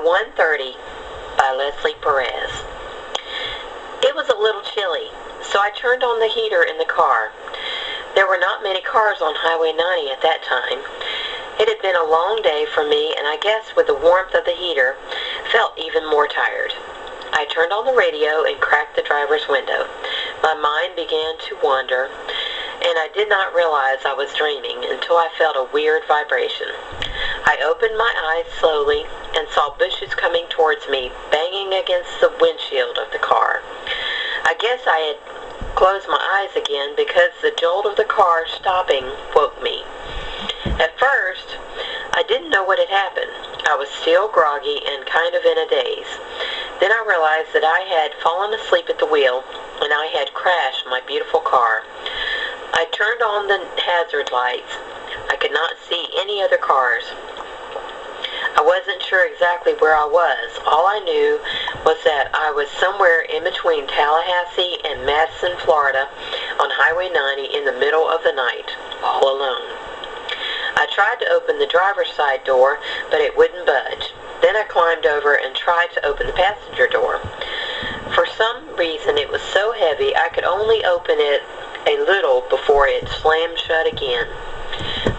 1:30 by Leslie Perez. It was a little chilly, so I turned on the heater in the car. There were not many cars on Highway 90 at that time. It had been a long day for me, and I guess with the warmth of the heater, felt even more tired. I turned on the radio and cracked the driver's window. My mind began to wander, and I did not realize I was dreaming until I felt a weird vibration. I opened my eyes slowly and saw bushes coming towards me, banging against the windshield of the car. I guess I had closed my eyes again because the jolt of the car stopping woke me. At first, I didn't know what had happened. I was still groggy and kind of in a daze. Then I realized that I had fallen asleep at the wheel and I had crashed my beautiful car. I turned on the hazard lights. I could not see any other cars. I wasn't sure exactly where I was. All I knew was that I was somewhere in between Tallahassee and Madison, Florida, on Highway 90 in the middle of the night, all alone. I tried to open the driver's side door, but it wouldn't budge. Then I climbed over and tried to open the passenger door. For some reason, it was so heavy I could only open it a little before it slammed shut again.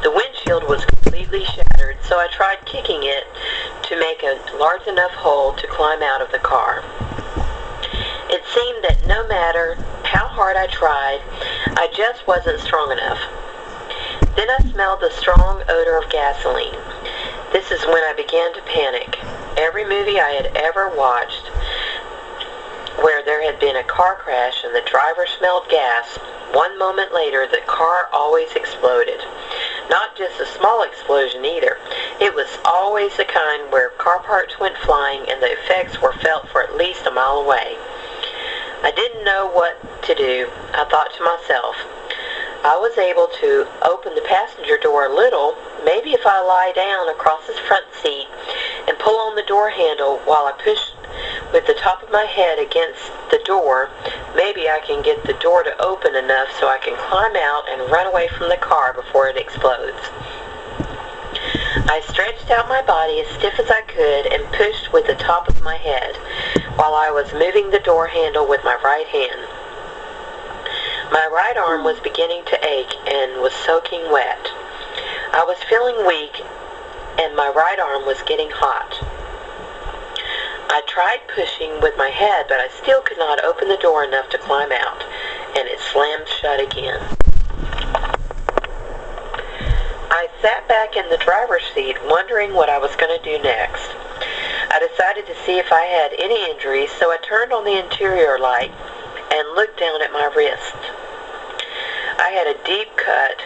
The windshield was completely shattered, so I tried kicking it to make a large enough hole to climb out of the car. It seemed that no matter how hard I tried, I just wasn't strong enough. Then I smelled the strong odor of gasoline. This is when I began to panic. Every movie I had ever watched where there had been a car crash and the driver smelled gas, one moment later the car always exploded. Not just a small explosion either. It was always the kind where car parts went flying and the effects were felt for at least a mile away. I didn't know what to do. I thought to myself, I was able to open the passenger door a little. Maybe if I lie down across the front seat and pull on the door handle while I push with the top of my head against the door, maybe I can get the door to open enough so I can climb out and run away from the car before it explodes. I stretched out my body as stiff as I could and pushed with the top of my head while I was moving the door handle with my right hand. My right arm was beginning to ache and was soaking wet. I was feeling weak and my right arm was getting hot. I tried pushing with my head, but I still could not open the door enough to climb out, and it slammed shut again. I sat back in the driver's seat wondering what I was going to do next. I decided to see if I had any injuries, so I turned on the interior light and looked down at my wrist. I had a deep cut,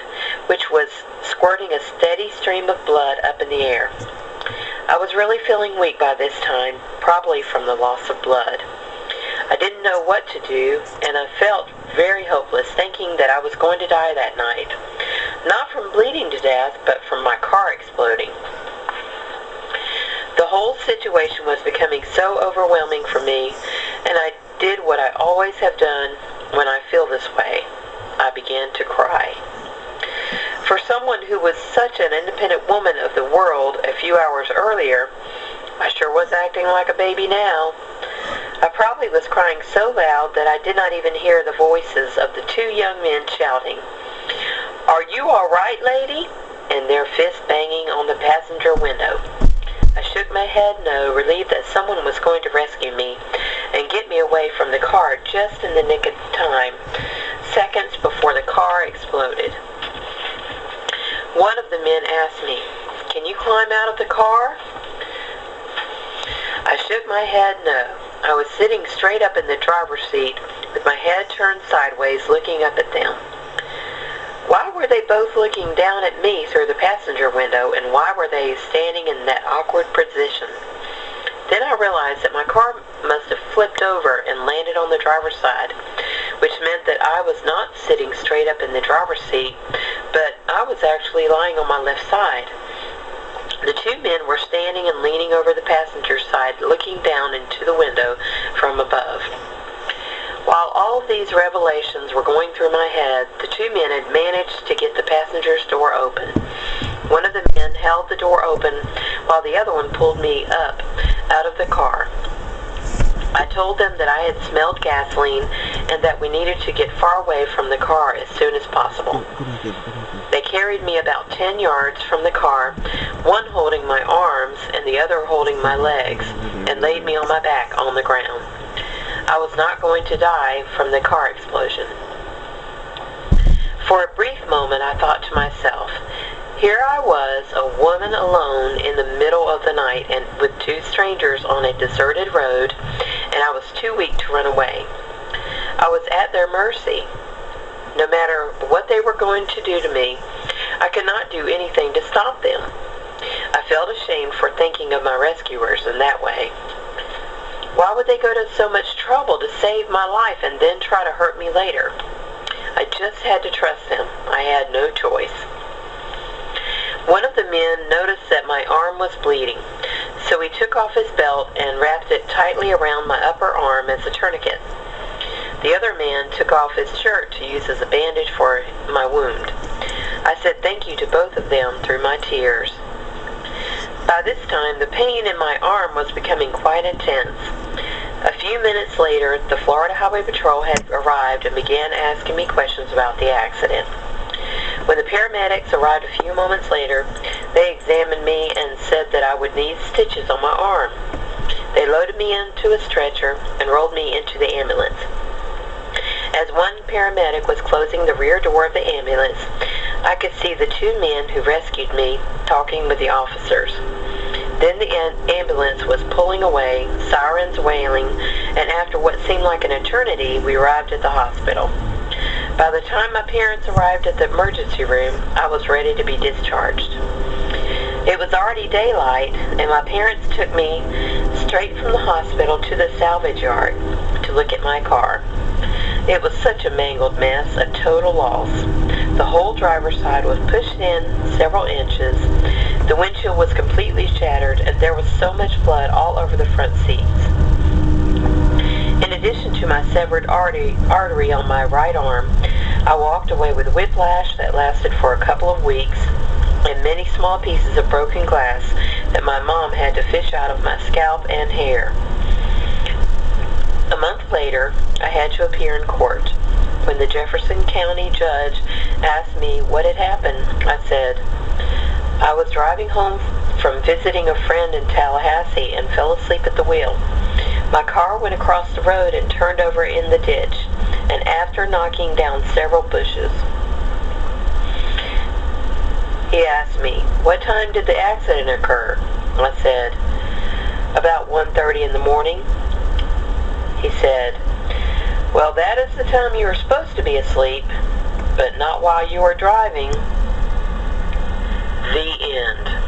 which was squirting a steady stream of blood up in the air. I was really feeling weak by this time, probably from the loss of blood. I didn't know what to do, and I felt very hopeless, thinking that I was going to die that night. Not from bleeding to death, but from my car exploding. The whole situation was becoming so overwhelming for me, and I did what I always have done when I feel this way. I began to cry. For someone who was such an independent woman of the world a few hours earlier, I sure was acting like a baby now. I probably was crying so loud that I did not even hear the voices of the two young men shouting, "Are you all right, lady?" and their fists banging on the passenger window. I shook my head no, relieved that someone was going to rescue me and get me away from the car just in the nick of time, seconds before the car exploded. One of the men asked me, "Can you climb out of the car?" I shook my head no. I was sitting straight up in the driver's seat with my head turned sideways looking up at them. Why were they both looking down at me through the passenger window, and why were they standing in that awkward position? Then I realized that my car must have flipped over and landed on the driver's side, which meant that I was not sitting straight up in the driver's seat, but I was actually lying on my left side. The two men were standing and leaning over the passenger side, looking down into the window from above. While all of these revelations were going through my head, the two men had managed to get the passenger's door open. One of the men held the door open while the other one pulled me up out of the car. I told them that I had smelled gasoline and that we needed to get far away from the car as soon as possible. They carried me about 10 yards from the car, one holding my arms and the other holding my legs, and laid me on my back on the ground. I was not going to die from the car explosion. For a brief moment I thought to myself, here I was, a woman alone in the middle of the night and with two strangers on a deserted road, and I was too weak to run away. I was at their mercy. No matter what they were going to do to me, I could not do anything to stop them. I felt ashamed for thinking of my rescuers in that way. Why would they go to so much trouble to save my life and then try to hurt me later? I just had to trust them. I had no choice. One of the men noticed that my arm was bleeding, so he took off his belt and wrapped it tightly around my upper arm as a tourniquet. The other man took off his shirt to use as a bandage for my wound. I said thank you to both of them through my tears. By this time, the pain in my arm was becoming quite intense. A few minutes later, the Florida Highway Patrol had arrived and began asking me questions about the accident. When the paramedics arrived a few moments later, they examined me and said that I would need stitches on my arm. They loaded me into a stretcher and rolled me into the ambulance. As one paramedic was closing the rear door of the ambulance, I could see the two men who rescued me talking with the officers. Then the ambulance was pulling away, sirens wailing, and after what seemed like an eternity, we arrived at the hospital. By the time my parents arrived at the emergency room, I was ready to be discharged. It was already daylight, and my parents took me straight from the hospital to the salvage yard to look at my car. It was such a mangled mess, a total loss. The whole driver's side was pushed in several inches. The windshield was completely shattered, and there was so much blood all over the front seats. In addition to my severed artery on my right arm, I walked away with whiplash that lasted for a couple of weeks and many small pieces of broken glass that my mom had to fish out of my scalp and hair. A month later, I had to appear in court. When the Jefferson County judge asked me what had happened, I said, I was driving home from visiting a friend in Tallahassee and fell asleep at the wheel. My car went across the road and turned over in the ditch, and after knocking down several bushes. He asked me, what time did the accident occur? I said, about 1:30 in the morning. He said, well, that is the time you were supposed to be asleep, but not while you were driving. The end.